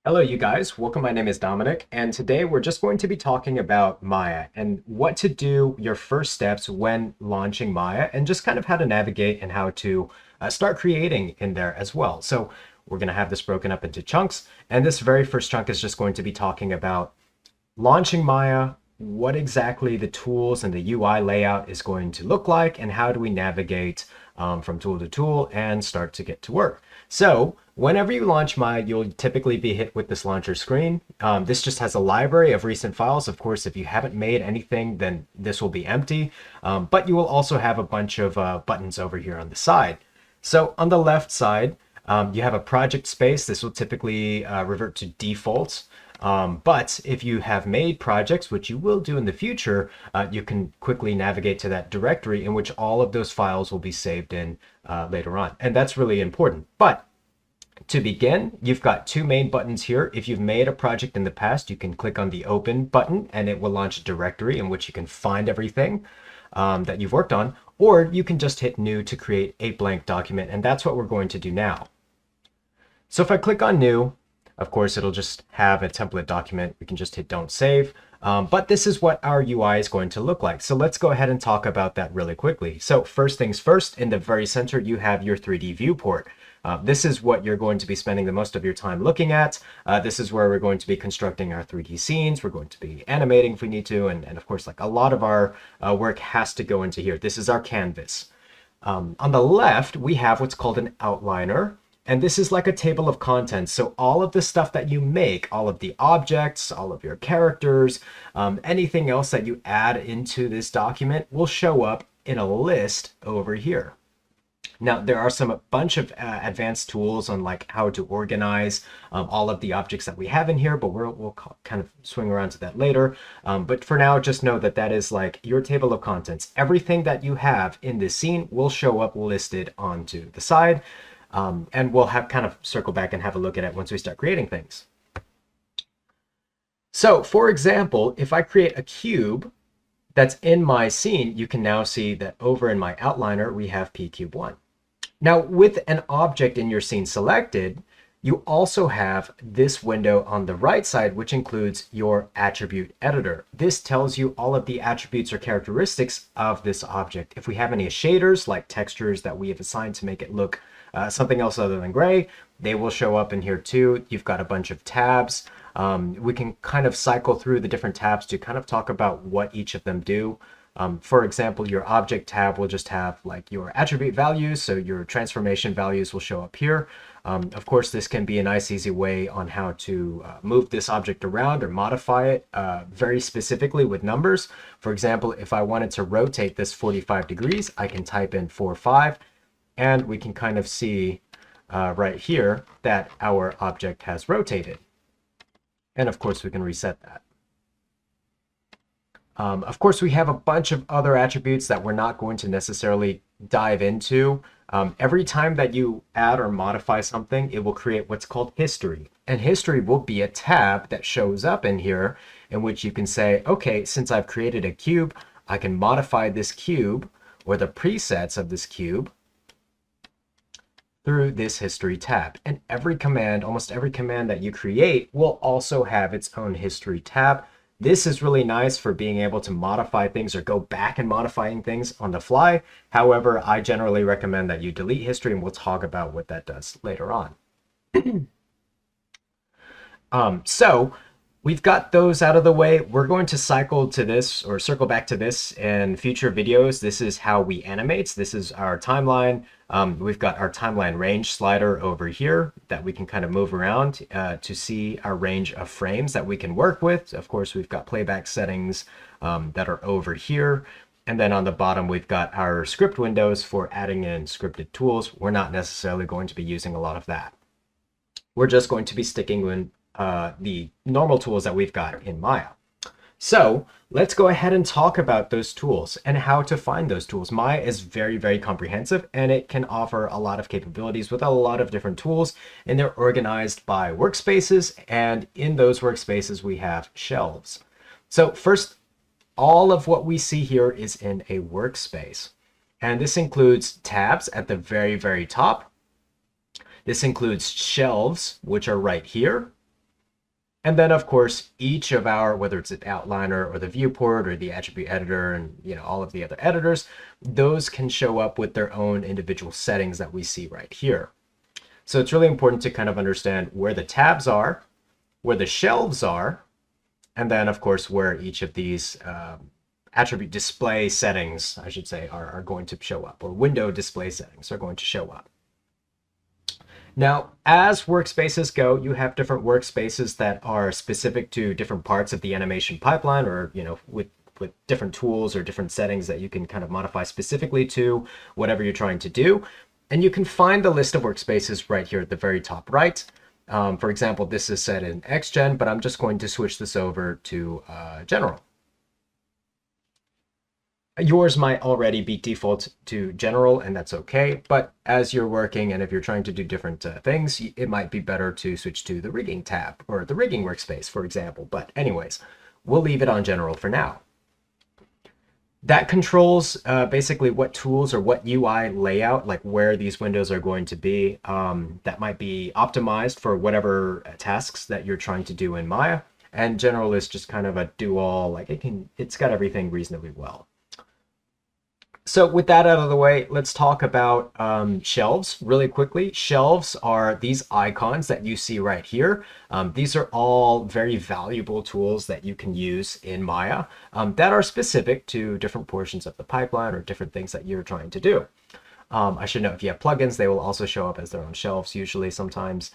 Hello, you guys. Welcome. My name is Dominic, and today we're just going to be talking about Maya and what to do, your first steps when launching Maya, and just kind of how to navigate and how to start creating in there as well. So, we're going to have this broken up into chunks, and this very first chunk is just going to be talking about launching Maya, what exactly the tools and the UI layout is going to look like, and how do we navigate from tool to tool and start to get to work. So whenever you launch Maya, you'll typically be hit with this launcher screen. This just has a library of recent files. Of course, if you haven't made anything, then this will be empty. But you will also have a bunch of buttons over here on the side. So on the left side, you have a project space. This will typically revert to default. But if you have made projects, which you will do in the future, you can quickly navigate to that directory in which all of those files will be saved in later on. And that's really important. But to begin, you've got two main buttons here. If you've made a project in the past, you can click on the Open button and it will launch a directory in which you can find everything that you've worked on. Or you can just hit New to create a blank document. And that's what we're going to do now. So if I click on New, of course, it'll just have a template document. We can just hit Don't Save. But this is what our UI is going to look like. So let's go ahead and talk about that really quickly. So first things first, in the very center, you have your 3D viewport. This is what you're going to be spending the most of your time looking at. This is where we're going to be constructing our 3D scenes. We're going to be animating if we need to. And of course, like a lot of our work has to go into here. This is our canvas. On the left, we have what's called an outliner. And this is like a table of contents. So all of the stuff that you make, all of the objects, all of your characters, anything else that you add into this document will show up in a list over here. Now, there are a bunch of advanced tools on like how to organize all of the objects that we have in here, but we'll kind of swing around to that later. But for now, just know that that is like your table of contents. Everything that you have in this scene will show up listed onto the side. And we'll have kind of circle back and have a look at it once we start creating things. So for example, if I create a cube that's in my scene, you can now see that over in my outliner, we have pCube1. Now with an object in your scene selected, you also have this window on the right side, which includes your attribute editor. This tells you all of the attributes or characteristics of this object. If we have any shaders, like textures that we have assigned to make it look something else other than gray, they will show up in here too. You've got a bunch of tabs. We can kind of cycle through the different tabs to kind of talk about what each of them do. For example, your object tab will just have like your attribute values. So your transformation values will show up here. Of course, this can be a nice, easy way on how to move this object around or modify it very specifically with numbers. For example, if I wanted to rotate this 45 degrees, I can type in 45. And we can kind of see right here that our object has rotated. And of course, we can reset that. Of course, we have a bunch of other attributes that we're not going to necessarily dive into. Every time that you add or modify something, it will create what's called history. And history will be a tab that shows up in here in which you can say, okay, since I've created a cube, I can modify this cube or the presets of this cube through this history tab. And every command, almost every command that you create will also have its own history tab. This is really nice for being able to modify things or go back and modifying things on the fly. However, I generally recommend that you delete history, and we'll talk about what that does later on. So we've got those out of the way. We're going to cycle to this or circle back to this in future videos. This is how we animate. This is our timeline. We've got our timeline range slider over here that we can kind of move around to see our range of frames that we can work with. Of course, we've got playback settings that are over here. And then on the bottom, we've got our script windows for adding in scripted tools. We're not necessarily going to be using a lot of that. We're just going to be sticking with the normal tools that we've got in Maya. So let's go ahead and talk about those tools and how to find those tools. Maya is very, very comprehensive, and it can offer a lot of capabilities with a lot of different tools, and they're organized by workspaces, and in those workspaces we have shelves. So first, all of what we see here is in a workspace, and this includes tabs at the very, very top. This includes shelves, which are right here. And then of course, each of our, whether it's an outliner or the viewport or the attribute editor and all of the other editors, those can show up with their own individual settings that we see right here. So it's really important to kind of understand where the tabs are, where the shelves are, and then of course where each of these attribute display settings, I should say, are going to show up, or window display settings are going to show up. Now, as workspaces go, you have different workspaces that are specific to different parts of the animation pipeline, or with different tools or different settings that you can kind of modify specifically to whatever you're trying to do. And you can find the list of workspaces right here at the very top right. For example, this is set in XGen, but I'm just going to switch this over to General. Yours might already be default to General, and that's okay. But as you're working and if you're trying to do different things, it might be better to switch to the Rigging tab or the Rigging workspace, for example. But anyways, we'll leave it on General for now. That controls basically what tools or what UI layout, like where these windows are going to be, that might be optimized for whatever tasks that you're trying to do in Maya. And General is just kind of a do-all, like it's got everything reasonably well. So with that out of the way, let's talk about shelves really quickly. Shelves are these icons that you see right here. These are all very valuable tools that you can use in Maya that are specific to different portions of the pipeline or different things that you're trying to do. I should note, if you have plugins, they will also show up as their own shelves usually sometimes.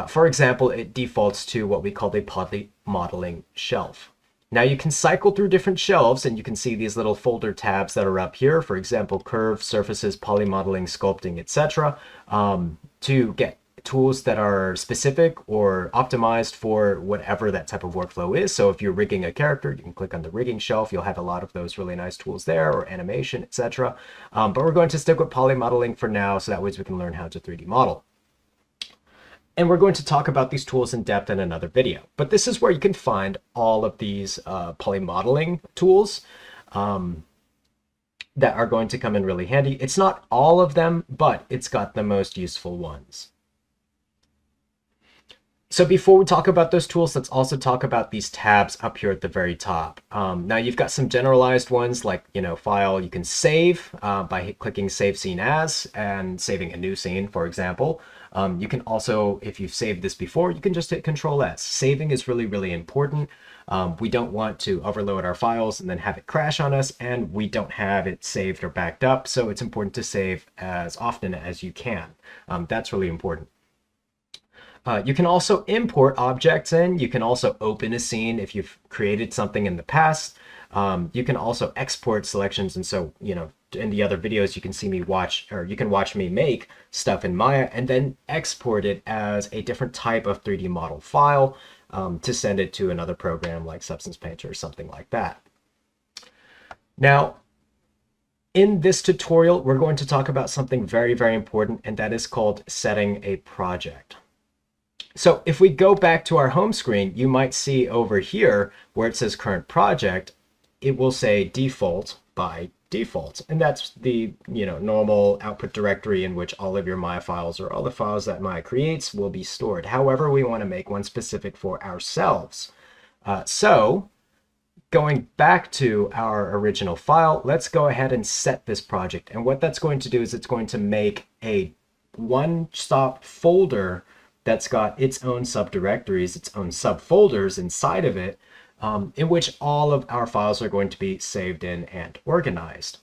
For example, it defaults to what we call the poly modeling shelf. Now you can cycle through different shelves and you can see these little folder tabs that are up here, for example, curve, surfaces, poly modeling, sculpting, etc., to get tools that are specific or optimized for whatever that type of workflow is. So if you're rigging a character, you can click on the rigging shelf. You'll have a lot of those really nice tools there, or animation, etc. But we're going to stick with poly modeling for now, so that way we can learn how to 3D model. And we're going to talk about these tools in depth in another video. But this is where you can find all of these poly modeling tools that are going to come in really handy. It's not all of them, but it's got the most useful ones. So before we talk about those tools, let's also talk about these tabs up here at the very top. Now you've got some generalized ones like, file. You can save by clicking Save Scene As and saving a new scene, for example. You can also, if you've saved this before, you can just hit Control S. Saving is really, really important. We don't want to overload our files and then have it crash on us, and we don't have it saved or backed up. So it's important to save as often as you can. That's really important. You can also import objects in. You can also open a scene if you've created something in the past. You can also export selections. And so, in the other videos, you can see me watch, or you can watch me make stuff in Maya and then export it as a different type of 3D model file to send it to another program like Substance Painter or something like that. Now, in this tutorial, we're going to talk about something very, very important, and that is called setting a project. So if we go back to our home screen, you might see over here where it says current project, it will say default by default. And that's the normal output directory in which all of your Maya files or all the files that Maya creates will be stored. However, we want to make one specific for ourselves. So going back to our original file, let's go ahead and set this project. And what that's going to do is it's going to make a one-stop folder that's got its own subdirectories, its own subfolders inside of it, in which all of our files are going to be saved in and organized.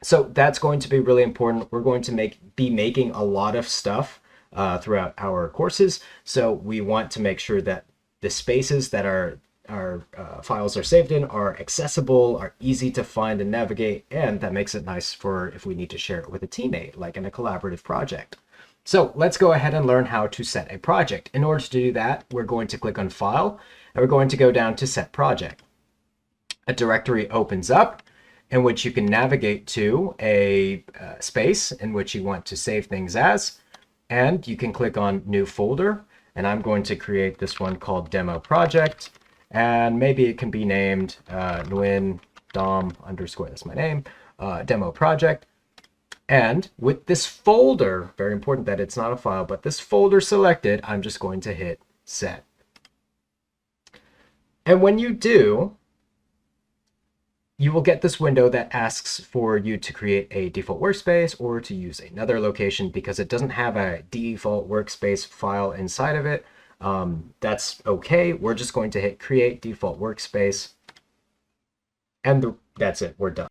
So that's going to be really important. We're going to be making a lot of stuff throughout our courses. So we want to make sure that the spaces that our files are saved in are accessible, are easy to find and navigate, and that makes it nice for if we need to share it with a teammate, like in a collaborative project. So let's go ahead and learn how to set a project. In order to do that, we're going to click on File, and we're going to go down to Set Project. A directory opens up in which you can navigate to a space in which you want to save things as, and you can click on New Folder, and I'm going to create this one called Demo Project, and maybe it can be named Nguyen Dom _ that's my name, Demo Project. And with this folder, very important that it's not a file, but this folder selected, I'm just going to hit set. And when you do, you will get this window that asks for you to create a default workspace or to use another location because it doesn't have a default workspace file inside of it. That's okay. We're just going to hit create default workspace, and that's it. We're done.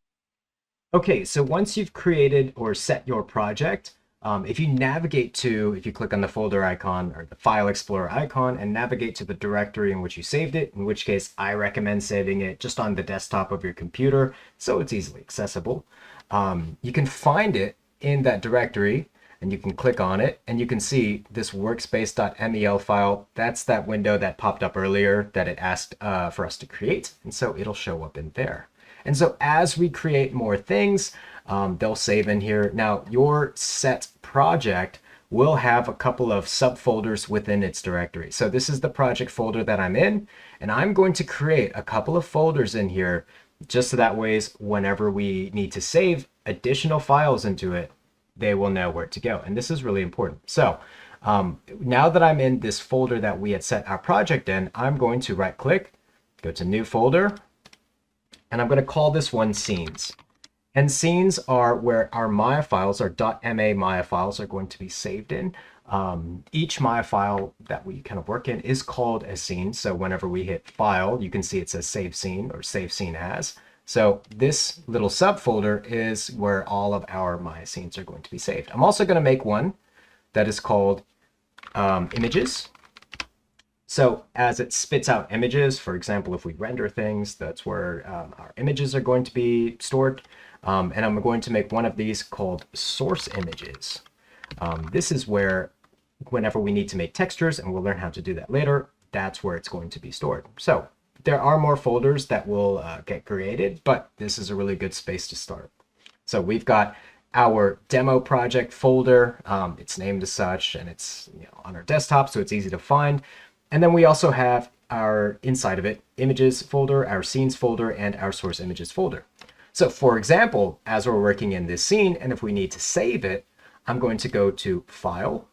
Okay, so once you've created or set your project, if you click on the folder icon or the file explorer icon and navigate to the directory in which you saved it, in which case I recommend saving it just on the desktop of your computer so it's easily accessible. You can find it in that directory and you can click on it and you can see this workspace.mel file. That's that window that popped up earlier that it asked for us to create. And so it'll show up in there. And so as we create more things, they'll save in here. Now, your set project will have a couple of subfolders within its directory. So this is the project folder that I'm in, and I'm going to create a couple of folders in here just so that ways whenever we need to save additional files into it, they will know where to go. And this is really important. So now that I'm in this folder that we had set our project in, I'm going to right click, go to new folder, and I'm going to call this one scenes. And scenes are where our Maya files, our .ma Maya files, are going to be saved in. Each Maya file that we kind of work in is called a scene. So whenever we hit file, you can see it says save scene or save scene as. So this little subfolder is where all of our Maya scenes are going to be saved. I'm also going to make one that is called images. So as it spits out images, for example, if we render things, that's where our images are going to be stored. And I'm going to make one of these called source images. This is where whenever we need to make textures, and we'll learn how to do that later, that's where it's going to be stored. So there are more folders that will get created, but this is a really good space to start. So we've got our demo project folder. It's named as such, and it's on our desktop, so it's easy to find. And then we also have our inside of it images folder, our scenes folder, and our source images folder. So for example, as we're working in this scene, and if we need to save it, I'm going to go to File,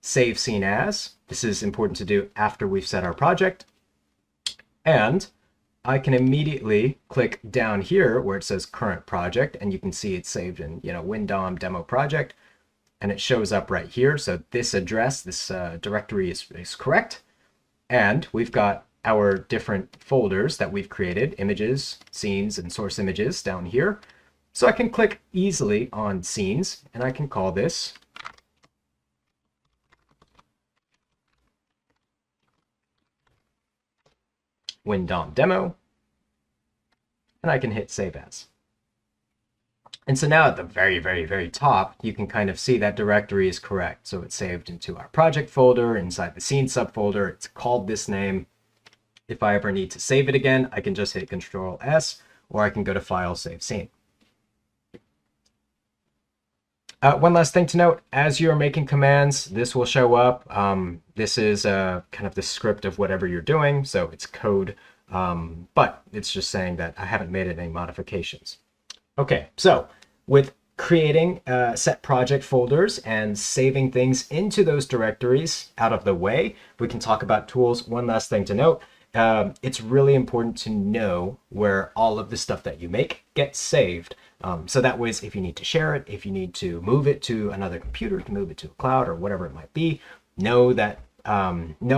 Save Scene As. This is important to do after we've set our project. And I can immediately click down here where it says Current Project, and you can see it's saved in WinDOM Demo Project, and it shows up right here. So this address, this directory is correct. And we've got our different folders that we've created, images, scenes, and source images down here. So I can click easily on scenes, and I can call this WinDOM Demo, and I can hit Save As. And so now at the very, very, very top, you can kind of see that directory is correct. So it's saved into our project folder, inside the scene subfolder. It's called this name. If I ever need to save it again, I can just hit Control S, or I can go to File, Save Scene. One last thing to note, as you're making commands, this will show up. This is kind of the script of whatever you're doing, so it's code, but it's just saying that I haven't made any modifications. Okay, so with creating set project folders and saving things into those directories out of the way, we can talk about tools. One last thing to note, it's really important to know where all of the stuff that you make gets saved. So that way, if you need to share it, if you need to move it to another computer, to move it to a cloud or whatever it might be, know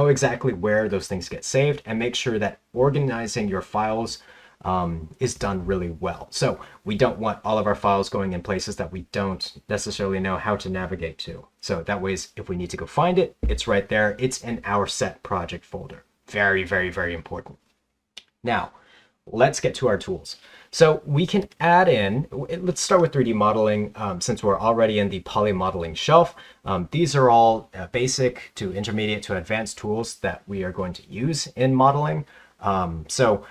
exactly where those things get saved, and make sure that organizing your files is done really well. So we don't want all of our files going in places that we don't necessarily know how to navigate to. So that way, if we need to go find it, it's right there. It's in our set project folder. Very, very, very important. Now, let's get to our tools. So we can add in, let's start with 3D modeling since we're already in the poly modeling shelf. These are all basic to intermediate to advanced tools that we are going to use in modeling. So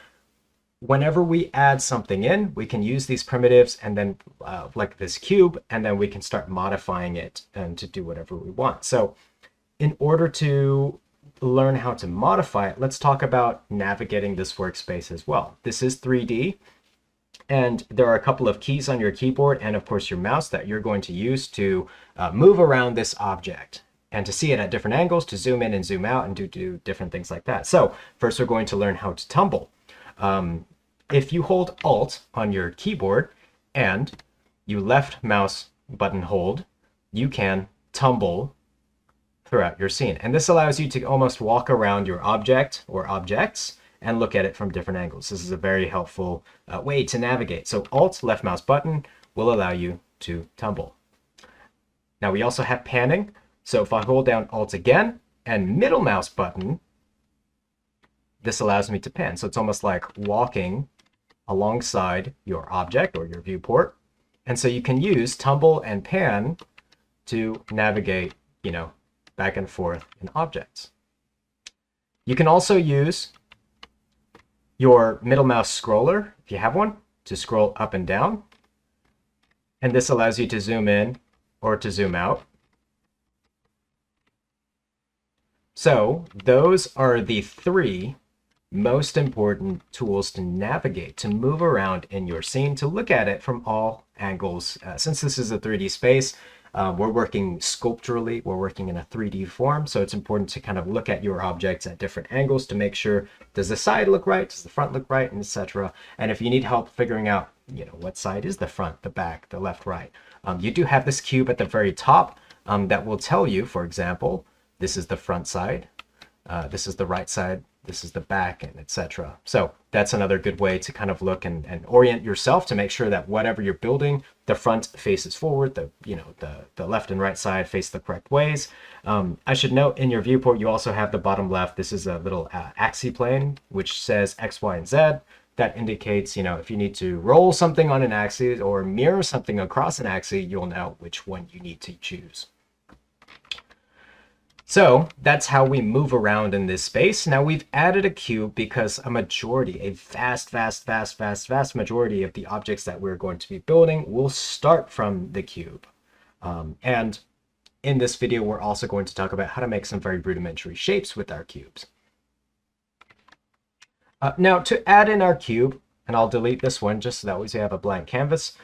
whenever we add something in, we can use these primitives and then like this cube, and then we can start modifying it and to do whatever we want. So in order to learn how to modify it, let's talk about navigating this workspace as well. This is 3D, and there are a couple of keys on your keyboard and of course your mouse that you're going to use to move around this object. and to see it at different angles, to zoom in and zoom out and do different things like that. So first we're going to learn how to tumble. If you hold Alt on your keyboard and you left mouse button hold, you can tumble throughout your scene. And this allows you to almost walk around your object or objects and look at it from different angles. This is a very helpful way to navigate. So Alt, left mouse button, will allow you to tumble. Now we also have panning. So if I hold down Alt again and middle mouse button, this allows me to pan. So it's almost like walking alongside your object or your viewport. And so you can use tumble and pan to navigate, back and forth in objects. You can also use your middle mouse scroller, if you have one, to scroll up and down. And this allows you to zoom in or to zoom out. So those are the three most important tools to navigate, to move around in your scene, to look at it from all angles. Since this is a 3D space, we're working sculpturally, we're working in a 3D form, so it's important to kind of look at your objects at different angles to make sure, does the side look right, does the front look right, and etc. And if you need help figuring out, what side is the front, the back, the left, right, you do have this cube at the very top that will tell you, for example, this is the front side, this is the right side, this is the back, and etc. So that's another good way to kind of look and orient yourself to make sure that whatever you're building, the front faces forward, the left and right side face the correct ways. I should note in your viewport, you also have the bottom left. This is a little axis plane, which says X, Y, and Z. That indicates, if you need to roll something on an axis or mirror something across an axis, you'll know which one you need to choose. So that's how we move around in this space. Now we've added a cube because a vast majority of the objects that we're going to be building will start from the cube. And in this video, we're also going to talk about how to make some very rudimentary shapes with our cubes. Now to add in our cube, and I'll delete this one just so that we have a blank canvas.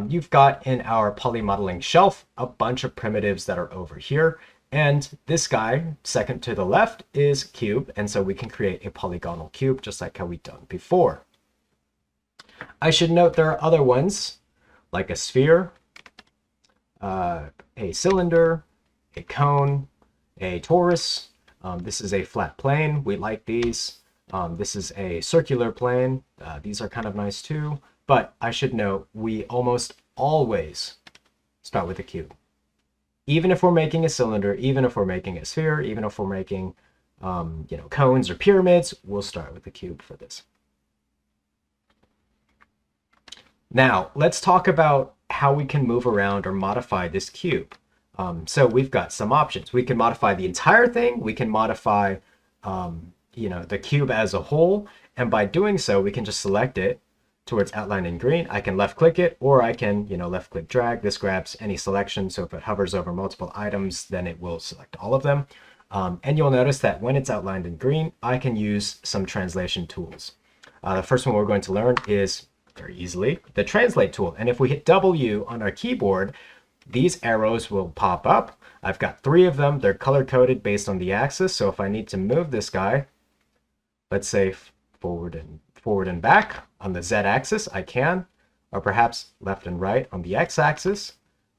You've got in our poly modeling shelf a bunch of primitives that are over here. And this guy, second to the left, is cube. And so we can create a polygonal cube just like how we've done before. I should note there are other ones like a sphere, a cylinder, a cone, a torus. This is a flat plane. We like these. This is a circular plane. These are kind of nice too. But I should note we almost always start with a cube. Even if we're making a cylinder, even if we're making a sphere, even if we're making, cones or pyramids, we'll start with the cube for this. Now, let's talk about how we can move around or modify this cube. So we've got some options. We can modify the entire thing. We can modify, the cube as a whole. And by doing so, we can just select it to where it's outlined in green. I can left click it, or I can, left click drag. This grabs any selection. So if it hovers over multiple items, then it will select all of them. And you'll notice that when it's outlined in green, I can use some translation tools. The first one we're going to learn is very easily the translate tool. And if we hit W on our keyboard, these arrows will pop up. I've got 3 of them. They're color coded based on the axis. So if I need to move this guy, let's say forward and back on the Z axis, I can, or perhaps left and right on the X axis,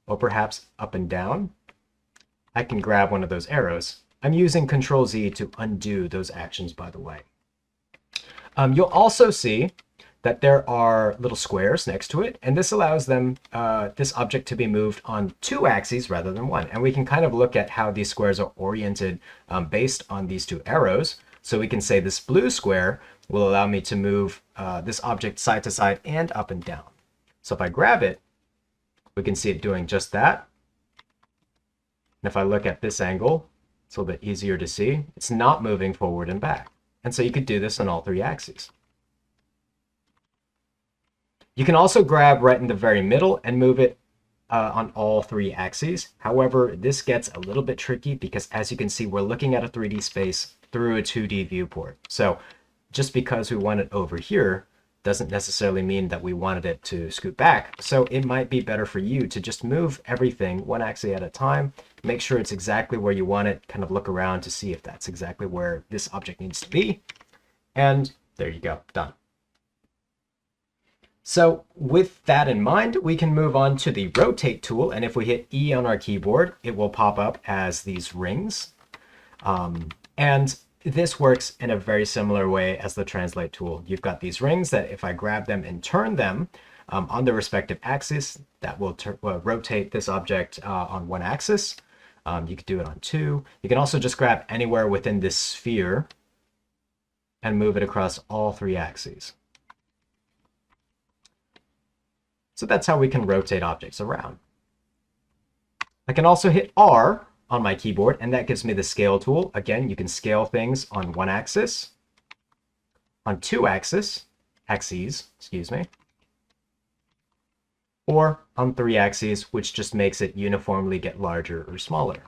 or perhaps up and down. I can grab one of those arrows. I'm using Control Z to undo those actions, by the way. You'll also see that there are little squares next to it, and this allows them, this object to be moved on 2 axes rather than 1. And we can kind of look at how these squares are oriented based on these 2 arrows. So we can say this blue square will allow me to move this object side to side and up and down. So if I grab it, we can see it doing just that. And if I look at this angle, it's a little bit easier to see. It's not moving forward and back. And so you could do this on all 3 axes. You can also grab right in the very middle and move it on all 3 axes. However, this gets a little bit tricky because, as you can see, we're looking at a 3D space through a 2D viewport. So just because we want it over here doesn't necessarily mean that we wanted it to scoot back. So it might be better for you to just move everything one axis at a time, make sure it's exactly where you want it, kind of look around to see if that's exactly where this object needs to be. And there you go, done. So with that in mind, we can move on to the rotate tool. And if we hit E on our keyboard, it will pop up as these rings. And this works in a very similar way as the translate tool. You've got these rings that if I grab them and turn them on the respective axis, that will rotate this object on one axis. You could do it on two. You can also just grab anywhere within this sphere and move it across all three axes. So that's how we can rotate objects around. I can also hit R on my keyboard, and that gives me the scale tool. Again, you can scale things on one axis, on two axes, or on three axes, which just makes it uniformly get larger or smaller.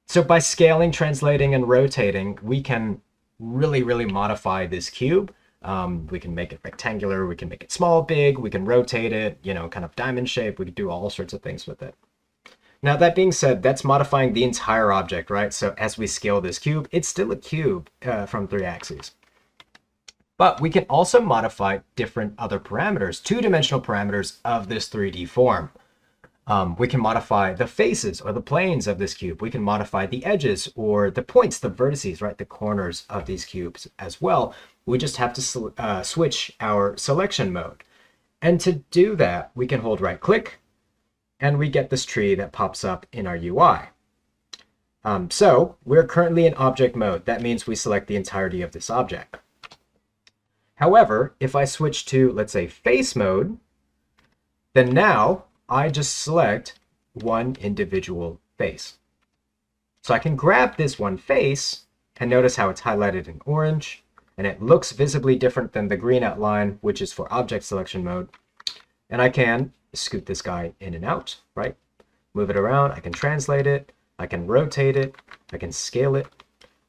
So by scaling, translating, and rotating, we can really modify this cube. We can make it rectangular, we can make it small, big, we can rotate it, kind of diamond shape. We can do all sorts of things with it. Now, that being said, that's modifying the entire object, right? So as we scale this cube, it's still a cube from three axes. But we can also modify different other parameters, two-dimensional parameters of this 3D form. We can modify the faces or the planes of this cube. We can modify the edges or the points, the vertices, right? The corners of these cubes as well. We just have to switch our selection mode. And to do that, we can hold right-click, and we get this tree that pops up in our UI. So we're currently in object mode. That means we select the entirety of this object. However, if I switch to, let's say, face mode, then now I just select one individual face. So I can grab this one face and notice how it's highlighted in orange, and it looks visibly different than the green outline, which is for object selection mode. And I can scoot this guy in and out, right? Move it around. I can translate it. I can rotate it. I can scale it.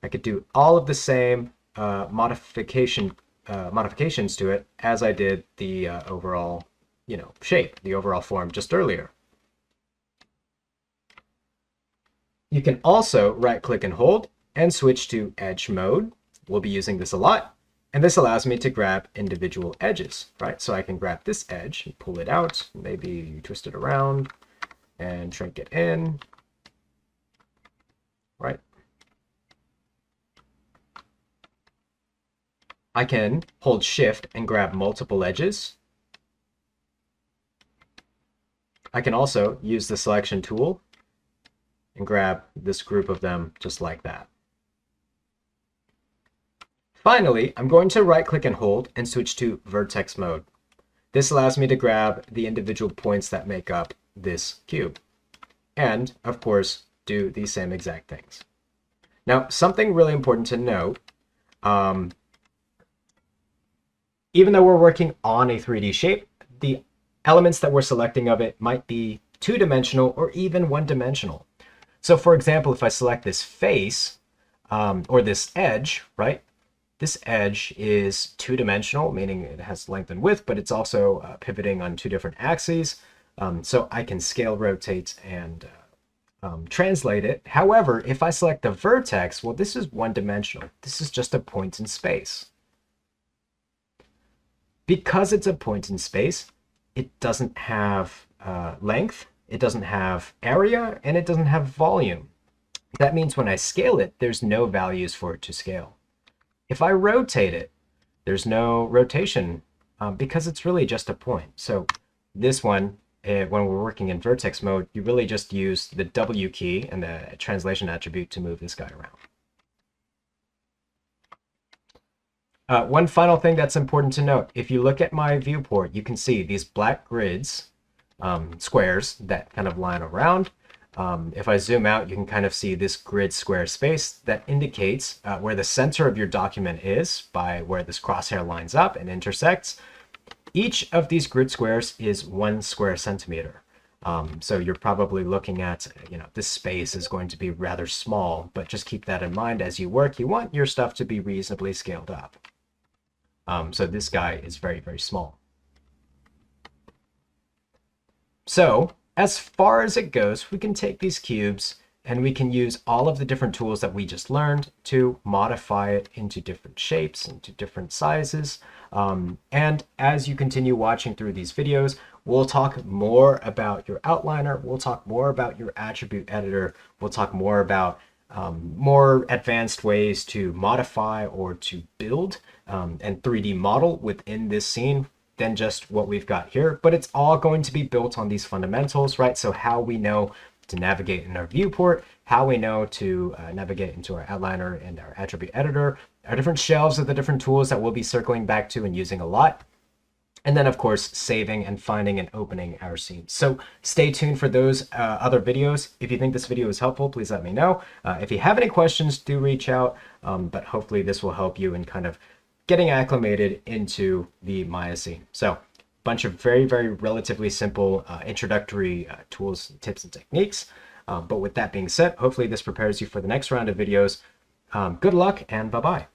I could do all of the same modifications to it as I did the overall, shape, the overall form just earlier. You can also right-click and hold and switch to edge mode. We'll be using this a lot. And this allows me to grab individual edges, right? So I can grab this edge and pull it out, maybe twist it around and shrink it in, right? I can hold shift and grab multiple edges. I can also use the selection tool and grab this group of them just like that. Finally, I'm going to right-click and hold and switch to vertex mode. This allows me to grab the individual points that make up this cube. And, of course, do the same exact things. Now, something really important to note, even though we're working on a 3D shape, the elements that we're selecting of it might be two-dimensional or even one-dimensional. So, for example, if I select this face or this edge, right? This edge is two-dimensional, meaning it has length and width, but it's also pivoting on two different axes. So I can scale, rotate, and translate it. However, if I select the vertex, well, this is one-dimensional. This is just a point in space. Because it's a point in space, it doesn't have length, it doesn't have area, and it doesn't have volume. That means when I scale it, there's no values for it to scale. If I rotate it, there's no rotation because it's really just a point. So this one, when we're working in vertex mode, you really just use the W key and the translation attribute to move this guy around. One final thing that's important to note, if you look at my viewport, you can see these black grids, squares that kind of line around. If I zoom out, you can kind of see this grid square space that indicates where the center of your document is by where this crosshair lines up and intersects. Each of these grid squares is 1 square centimeter. So you're probably looking at, this space is going to be rather small, but just keep that in mind as you work. You want your stuff to be reasonably scaled up. So this guy is very, very small. So as far as it goes, we can take these cubes and we can use all of the different tools that we just learned to modify it into different shapes, into different sizes. And as you continue watching through these videos, we'll talk more about your outliner. We'll talk more about your attribute editor. We'll talk more about more advanced ways to modify or to build and 3D model within this scene than just what we've got here. But it's all going to be built on these fundamentals, right? So how we know to navigate in our viewport, how we know to navigate into our outliner and our attribute editor, our different shelves of the different tools that we'll be circling back to and using a lot. And then, of course, saving and finding and opening our scenes. So stay tuned for those other videos. If you think this video is helpful, please let me know. If you have any questions, do reach out. But hopefully this will help you in kind of getting acclimated into the Maya scene. So bunch of very, very relatively simple introductory tools, tips, and techniques. But with that being said, hopefully this prepares you for the next round of videos. Good luck and bye-bye.